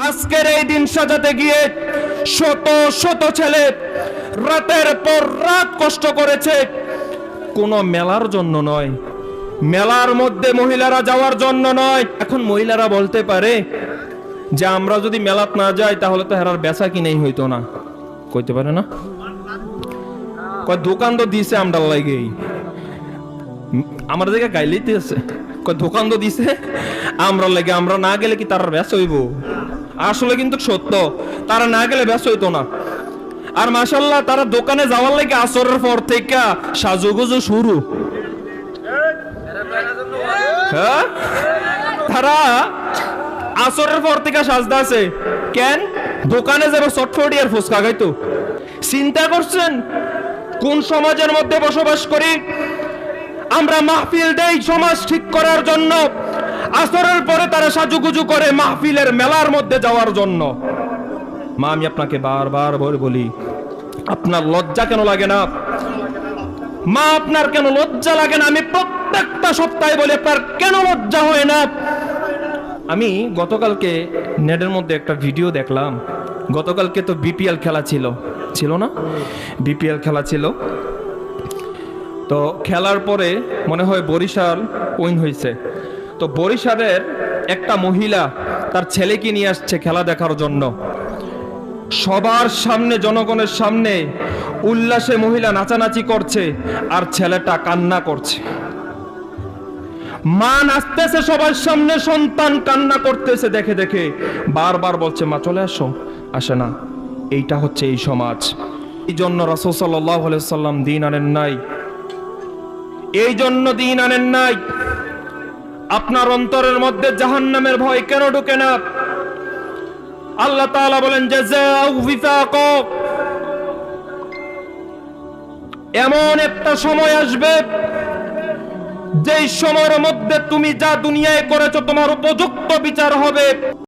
আজকের এই দিন সাজাতে গিয়ে শত শত ছেলে রাতের পর রাত কষ্ট করেছে, কোনো মেলার জন্য নয়, মেলার মধ্যে মহিলারা যাওয়ার জন্য নয়। এখন মহিলারা বলতে পারে যে আমরা যদি মেলাত না যাই তাহলে তো হেরার বেচা কিনেই হইতো না, কইতে পারে না? কয় দোকান তো দিছে আমরা লাগেই, আমার দিকে গাইলেইতে আছে, কয় দোকান তো দিছে আমরা লাগে, আমরা না গেলে কি তার বেচা হইব? আসলে কিন্তু সত্য, তারা না গেলে বেচা হইতো না। আর মাশাআল্লাহ তারা দোকানে যাওয়ার লাগে আসরের পর থেকে সাজুগুজু শুরু। হ্যাঁ, তারা আসরের পর থেকে সাজদা আছে কেন? দোকানে যাবে চটফটি আর ফুচকা খাইতো। চিন্তা করছেন কোন সমাজের মধ্যে বসবাস করি আমরা? মাহফিল দেই সমাজ ঠিক করার জন্য, আসরের পরে তারা সাজুগুজু করে মাহফিলের মেলার মধ্যে যাওয়ার জন্য। মা, আমি আপনাকে বারবার বলি, আপনার লজ্জা কেন লাগে না? মা, আপনার কেন লজ্জা লাগে না? আমি প্রত্যেকটা সপ্তাহে বলি আপনার কেন লজ্জা হয় না? আমি গতকালকে নেটের মধ্যে একটা ভিডিও দেখলাম। গতকালকে তো বিপিএল খেলা ছিল না? বিপিএল খেলা ছিল। তো খেলার পরে মনে হয় বরিশাল উইন হয়েছে। তো বরিশালের একটা মহিলা তার ছেলেকে নিয়ে আসছে খেলা দেখার জন্য। সবার সামনে, জনগণের সামনে উল্লাসে মহিলা নাচানাচি করছে আর ছেলেটা কান্না করছে। মা নাচতেছে সবার সামনে, সন্তান কান্না করতেছে দেখে দেখে। বারবার বলছে মা চলে আসো, আসে না। এইটা হচ্ছে এই সমাজ। এই জন্য রাসূল সাল্লাল্লাহু আলাইহি ওয়াসাল্লাম দিন আনেন নাই, এই জন্য দিন আনেন নাই। আপনার অন্তরের মধ্যে জাহান্নামের ভয় কেন ঢোকে না? আল্লাহ তাআলা বলেন জাযাউ ওয়িফাকা, এমন একটা সময় আসবে যেই সময়ের মধ্যে তুমি যা দুনিয়ায় করেছো তোমার উপযুক্ত বিচার হবে।